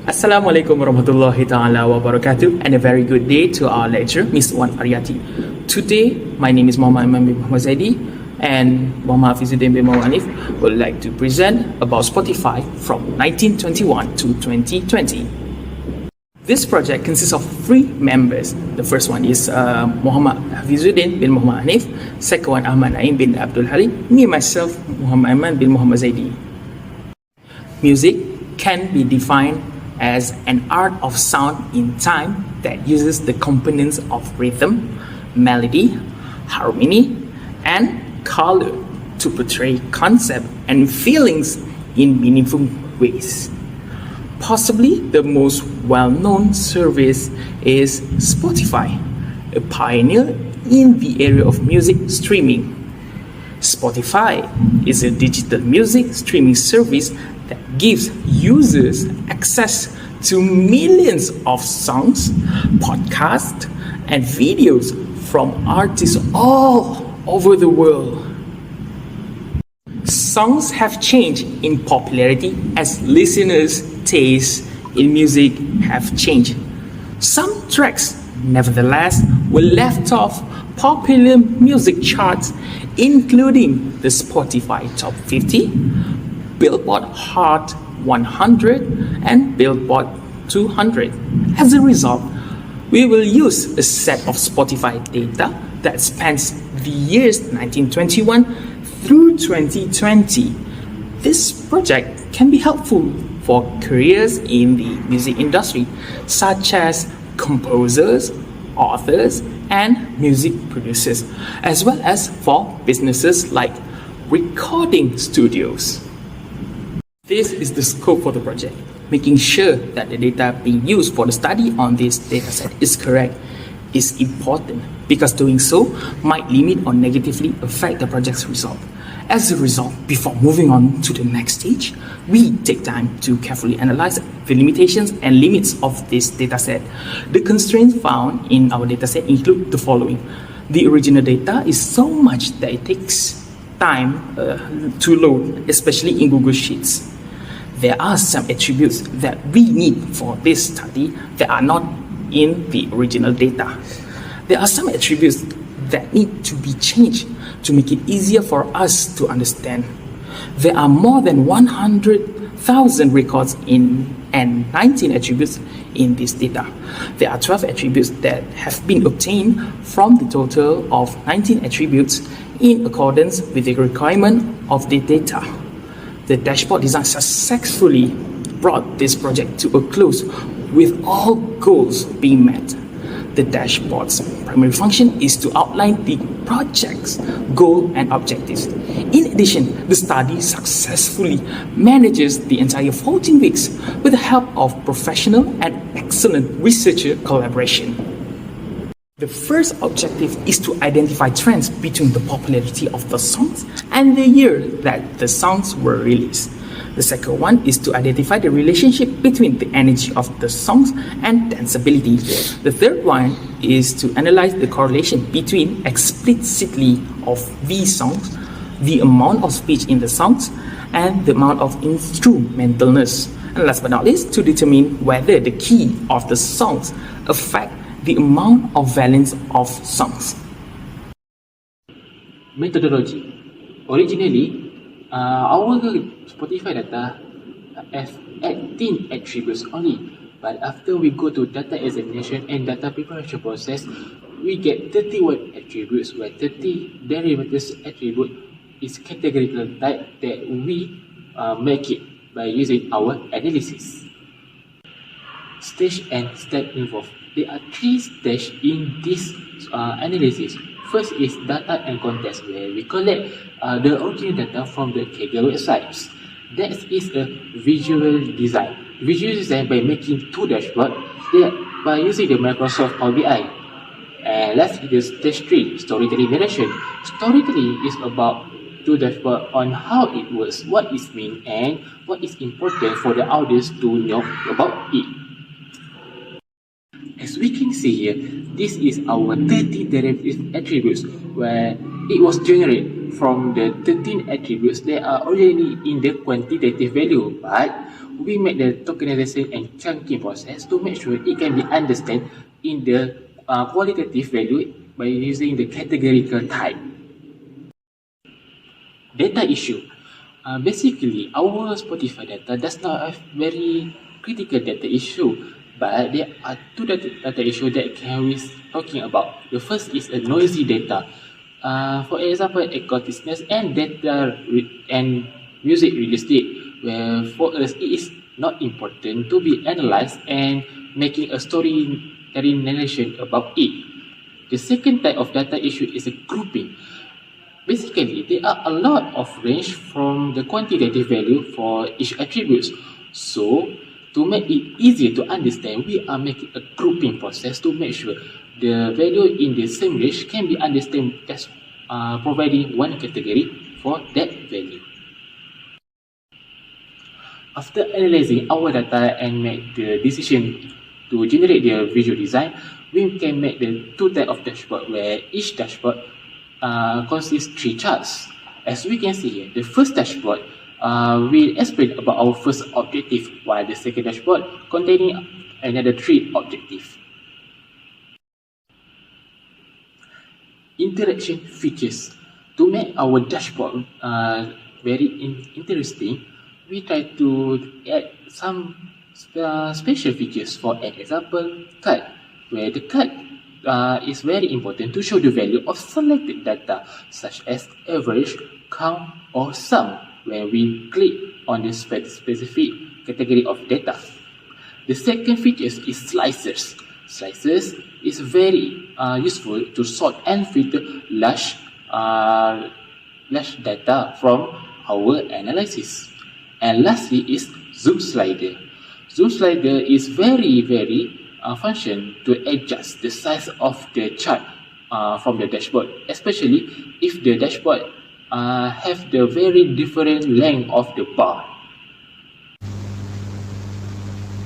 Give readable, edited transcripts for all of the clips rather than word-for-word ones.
Assalamualaikum warahmatullahi ta'ala wabarakatuh, and a very good day to our lecturer, Miss Wan Ariati. Today, my name is Mohammad Aiman bin Mohamad Zaidi, and Mohammad Hafizuddin bin Hanif would like to present about Spotify from 1921 to 2020. This project consists of 3 members. The first one is Mohammad Hafizuddin bin Mohamad Hanif, second one Ahmad bin Abdul Halim, me myself, Mohammad Aiman bin Mohamad Zaidi. Music can be defined as an art of sound in time that uses the components of rhythm, melody, harmony, and color to portray concepts and feelings in meaningful ways. Possibly the most well-known service is Spotify, a pioneer in the area of music streaming. Spotify is a digital music streaming service that gives users access to millions of songs, podcasts, and videos from artists all over the world. Songs have changed in popularity as listeners' tastes in music have changed. Some tracks, nevertheless, were left off popular music charts, including the Spotify Top 50, Billboard Hot 100, and Billboard 200. As a result, we will use a set of Spotify data that spans the years 1921 through 2020. This project can be helpful for careers in the music industry, such as composers, authors, and music producers, as well as for businesses like recording studios. This is the scope for the project. Making sure that the data being used for the study on this dataset is correct is important, because doing so might limit or negatively affect the project's result. As a result, before moving on to the next stage, we take time to carefully analyze the limitations and limits of this dataset. The constraints found in our dataset include the following. The original data is so much that it takes time to load, especially in Google Sheets. There are some attributes that we need for this study that are not in the original data. There are some attributes that need to be changed to make it easier for us to understand. There are more than 100,000 records and 19 attributes in this data. There are 12 attributes that have been obtained from the total of 19 attributes in accordance with the requirement of the data. The dashboard design successfully brought this project to a close with all goals being met. The dashboard's primary function is to outline the project's goal and objectives. In addition, the study successfully manages the entire 14 weeks with the help of professional and excellent researcher collaboration. The first objective is to identify trends between the popularity of the songs and the year that the songs were released. The second one is to identify the relationship between the energy of the songs and danceability. The third one is to analyze the correlation between explicitly of these songs, the amount of speech in the songs, and the amount of instrumentalness. And last but not least, to determine whether the key of the songs affect the amount of valence of songs. Methodology. Originally, our Spotify data have 18 attributes only, but after we go to data examination and data preparation process, we get 31 attributes, where 30 derivatives attribute is categorical type that we make it by using our analysis. Stage and step involved. There are 3 stages in this analysis. First is data and context, where we collect the original data from the Kaggle websites. That is a visual design. Visual design by making 2 dashboards by using the Microsoft Power BI. And last is stage 3, storytelling narration. Storytelling is about 2 dashboards on how it works, what it means, and what is important for the audience to know about it. As we can see here, this is our 30 derivative attributes, where it was generated from the 13 attributes that are already in the quantitative value, but we make the tokenization and chunking process to make sure it can be understood in the qualitative value by using the categorical type. Data issue. Basically, our Spotify data does not have very critical data issue, but there are two data issue that can we talking about. The first is a noisy data. For example, acousticness and and music release date, where for us it is not important to be analyzed and making a storytelling narration about it. The second type of data issue is a grouping. Basically, there are a lot of range from the quantitative value for each attributes. So, to make it easier to understand, we are making a grouping process to make sure the value in the same range can be understood as providing one category for that value. After analyzing our data and make the decision to generate the visual design, we can make the two types of dashboard where each dashboard consists three charts. As we can see here, the first dashboard will explain about our first objective, while the second dashboard containing another three objectives. Interaction features. To make our dashboard very interesting, we try to add some special features. For example, cut, where the cut is very important to show the value of selected data such as average, count, or sum when we click on the specific category of data. The second feature is slicers. Slicers is very useful to sort and filter large data from our analysis. And lastly is zoom slider. Zoom slider is very function to adjust the size of the chart from the dashboard, especially if the dashboard have the very different length of the bar.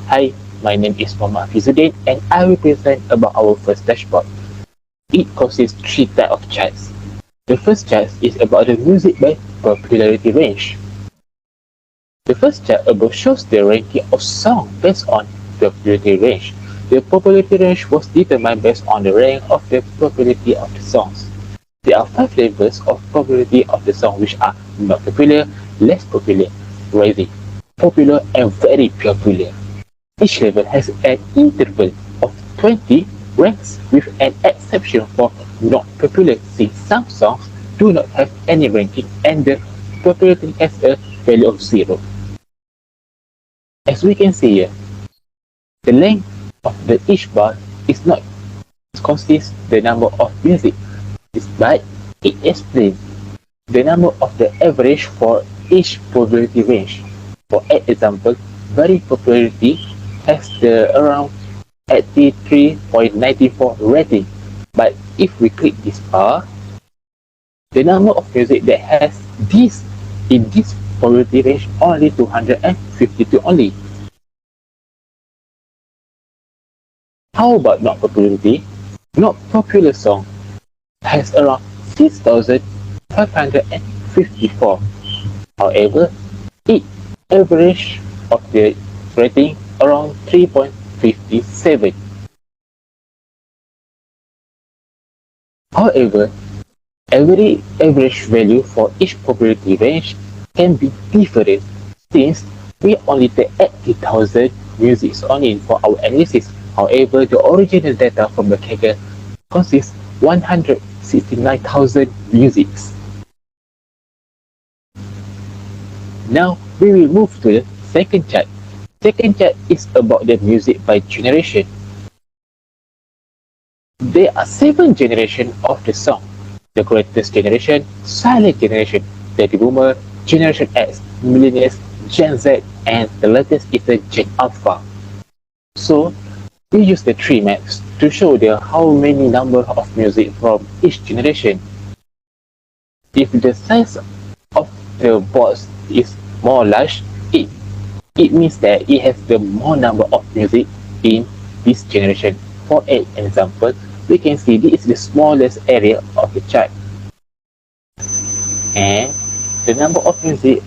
Hi, my name is Mohammad Hafizuddin and I will present about our first dashboard. It consists three types of charts. The first chart is about the music by popularity range. The first chart above shows the ranking of songs based on the popularity range. The popularity range was determined based on the rank of the popularity of the songs. There are 5 levels of popularity of the song, which are not popular, less popular, rising, popular, and very popular. Each level has an interval of 20 ranks with an exception for not popular, since some songs do not have any ranking and the popularity has a value of 0. As we can see here, the length of each bar is not consists the number of music, but it explains the number of the average for each popularity range. For example, very popularity has the around 83.94 rating, but if we click this bar, the number of music that has this in this popularity range only 252 only. How about not popularity? Not popular song has around 6,554. However, it average of the rating around 3.57. However, every average value for each popularity range can be different, since we only take 80,000 musics only for our analysis. However, the original data from the Kaggle consists 169,000 musics. Now we will move to the second chart. Second chart is about the music by generation. There are 7 generations of the song. The greatest generation, silent generation, baby boomer, generation X, millennials, Gen Z, and the latest is the Gen Alpha. So we use the tree maps to show the how many number of music from each generation. If the size of the box is more large, it means that it has the more number of music in this generation. For example, we can see this is the smallest area of the chart, and the number of music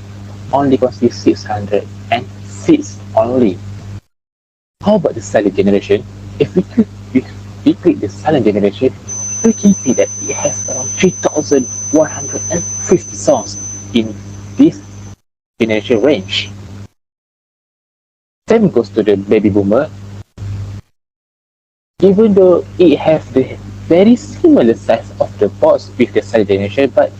only consists 607 1996 only. How about the silent generation? If we click the silent generation, we can see that it has around 3,150 songs in this generation range. Same goes to the baby boomer. Even though it has the very similar size of the box with the silent generation, but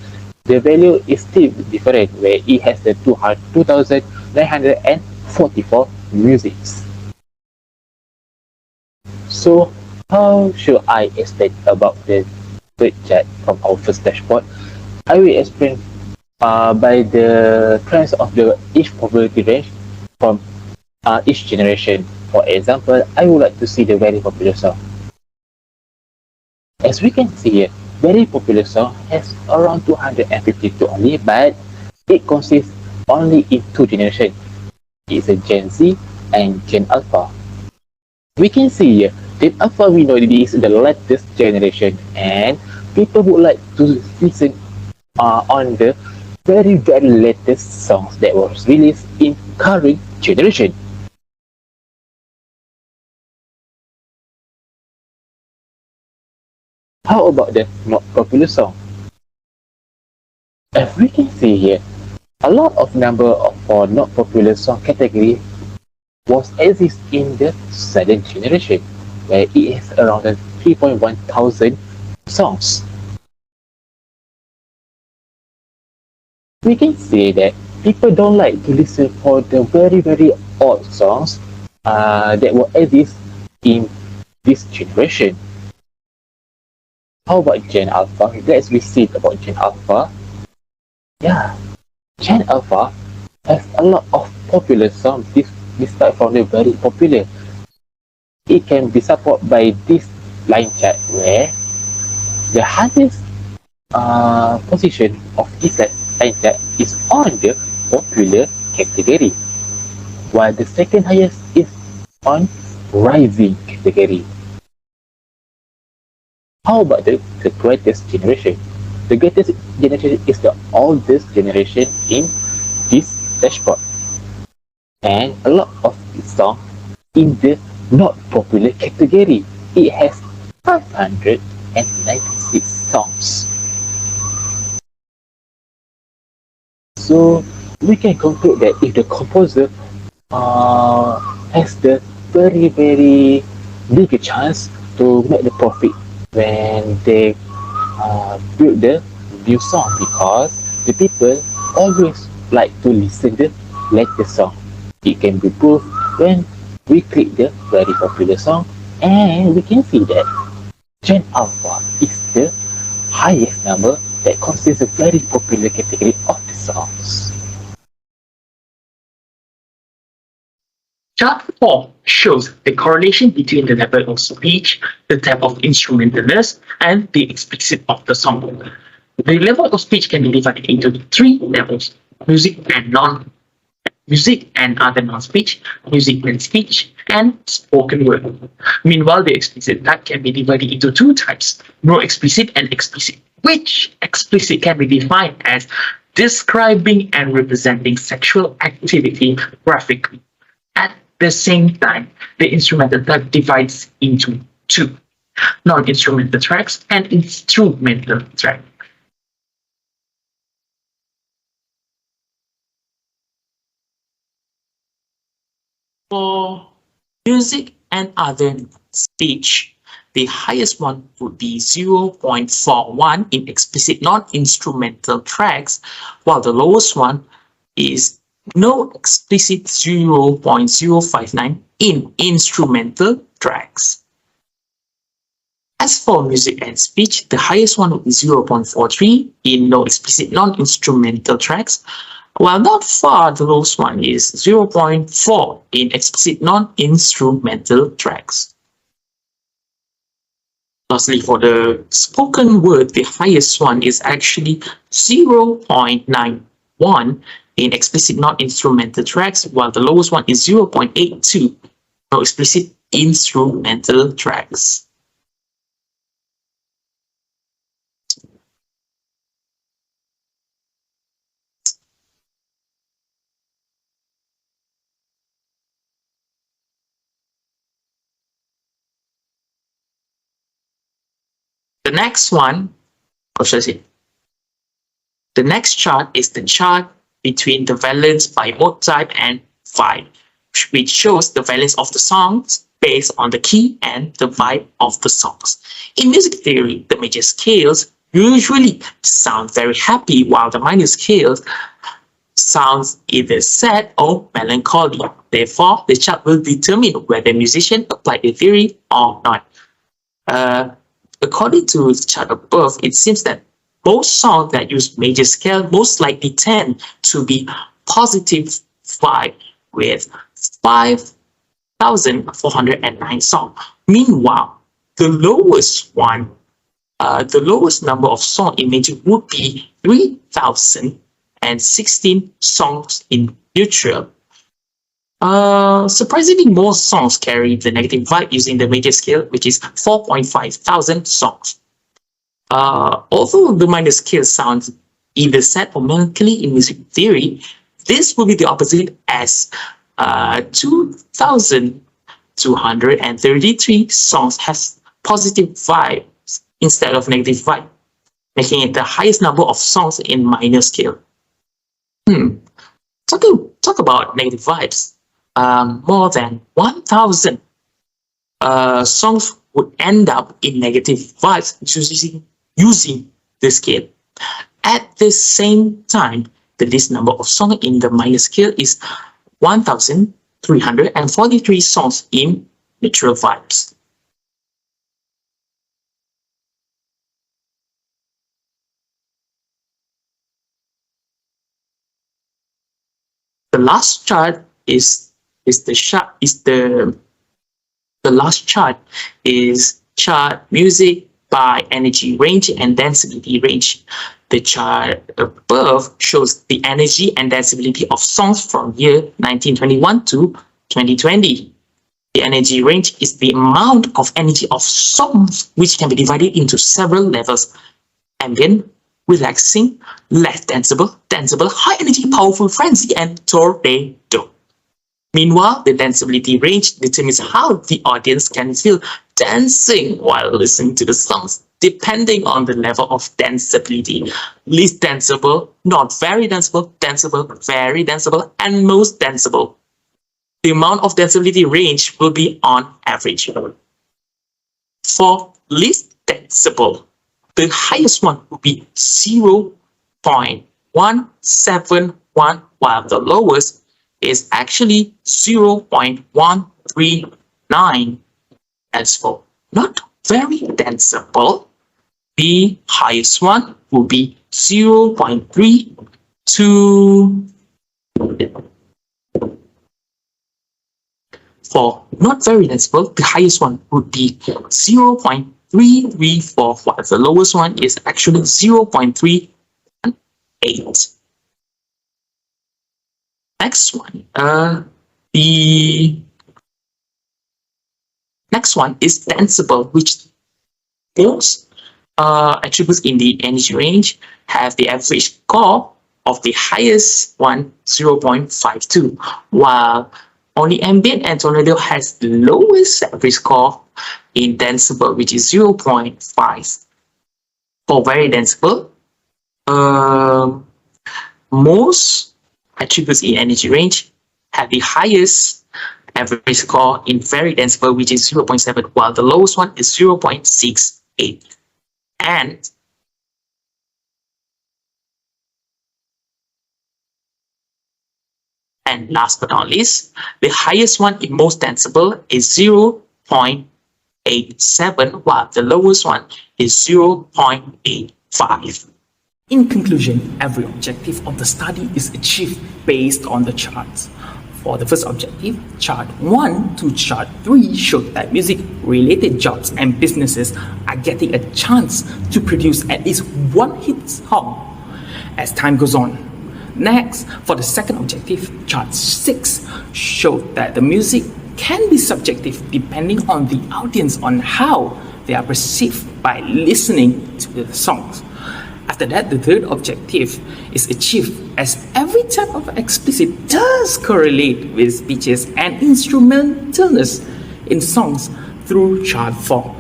the value is still different, where it has the 2,944 musics. So, how should I explain about the third chart from our first dashboard? I will explain by the trends of the each popularity range from each generation. For example, I would like to see the very popular song. As we can see here, very popular song has around 252 only, but it consists only in two generations. It's a Gen Z and Gen Alpha. We can see here, Gen Alpha we know it is the latest generation, and people would like to listen on the very latest songs that was released in current generation. How about the not popular song? As we can see here, a lot of number of for not popular song category was exist in the second generation, where it is around 3.1 thousand songs. We can say that people don't like to listen for the very old songs that will exist in this generation. How about Gen Alpha? Let's visit about Gen Alpha. Yeah, Gen Alpha has a lot of popular songs. This type from the very popular. It can be supported by this line chart where the highest position of this line chart is on the popular category, while the second highest is on rising category. How about the greatest generation? The greatest generation is the oldest generation in this dashboard. And a lot of songs in the not popular category. It has 596 songs. So we can conclude that if the composer has the very big chance to make the profit when they build the new song, because the people always like to listen the latest song. It can be proved when we click the very popular song, and we can see that Gen Alpha is the highest number that consists a very popular category of the songs. Chart 4 shows the correlation between the level of speech, the type of instrumentalness, and the explicit of the song. The level of speech can be divided into three levels: music and other non-speech, music and speech, and spoken word. Meanwhile, the explicit type can be divided into two types: no explicit and explicit, which explicit can be defined as describing and representing sexual activity graphically. At the same time, the instrumental type divides into two: non-instrumental tracks and instrumental tracks. For music and other speech, the highest one would be 0.41 in explicit non-instrumental tracks, while the lowest one is no explicit 0.059 in instrumental tracks. As for music and speech, the highest one would be 0.43 in no explicit non-instrumental tracks, while not far the lowest one is 0.4 in explicit non-instrumental tracks. Lastly, for the spoken word, the highest one is actually 0.91 in explicit non-instrumental tracks, while the lowest one is 0.82 no explicit instrumental tracks. The next one, the next chart is the chart between the valence by mode type and vibe, which shows the valence of the songs based on the key and the vibe of the songs. In music theory, the major scales usually sound very happy, while the minor scales sounds either sad or melancholy. Therefore, the chart will determine whether a musician applied the theory or not. According to the chart above, it seems that most songs that use major scale most likely tend to be positive vibe with 5,409 songs. Meanwhile, the lowest number of songs in major would be 3,016 songs in neutral. Surprisingly, more songs carry the negative vibe using the major scale, which is 4,500 songs. Although the minor scale sounds either sad or melancholy in music theory, this will be the opposite, as 2,233 songs have positive vibes instead of negative vibe, making it the highest number of songs in minor scale. Talk about negative vibes. More than 1,000 songs would end up in negative vibes using the scale. At the same time, the least number of songs in the minor scale is 1,343 songs in neutral vibes. The last chart is chart music by energy range and density range. The chart above shows the energy and density of songs from year 1921 to 2020. The energy range is the amount of energy of songs, which can be divided into several levels: ambient, relaxing, less danceable, high energy, powerful, frenzy, and tornado. Meanwhile, the danceability range determines how the audience can feel dancing while listening to the songs, depending on the level of danceability. Least danceable, not very danceable, danceable, very danceable, and most danceable. The amount of danceability range will be on average. For least danceable, the highest one will be 0.171, while the lowest is actually 0.139. As for not very danceable, the highest one will be 0.32. For not very danceable, the highest one would be 0.334, while the lowest one is actually 0.318. Next one, the next one is danceable, which most attributes in the energy range have the average score of the highest one, 0.52, while only ambient and tornado has the lowest average score in danceable, which is 0.5. For very danceable, most attributes in energy range have the highest average score in very danceable, which is 0.7, while the lowest one is 0.68. And last but not least, the highest one in most danceable is 0.87, while the lowest one is 0.85. In conclusion, every objective of the study is achieved based on the charts. For the first objective, chart 1 to chart 3 showed that music-related jobs and businesses are getting a chance to produce at least one hit song as time goes on. Next, for the second objective, chart 6 showed that the music can be subjective depending on the audience on how they are perceived by listening to the songs. After that, the third objective is achieved as every type of explicit does correlate with pitches and instrumentalness in songs through chart 4.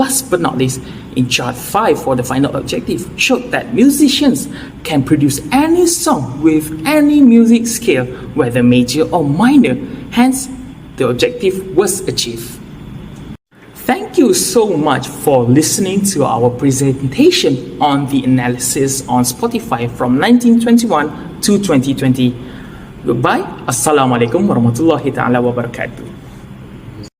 Last but not least, in chart 5 for the final objective showed that musicians can produce any song with any music scale, whether major or minor. Hence, the objective was achieved. Thank you so much for listening to our presentation on the analysis on Spotify from 1921 to 2020. Goodbye. Assalamualaikum warahmatullahi ta'ala wabarakatuh.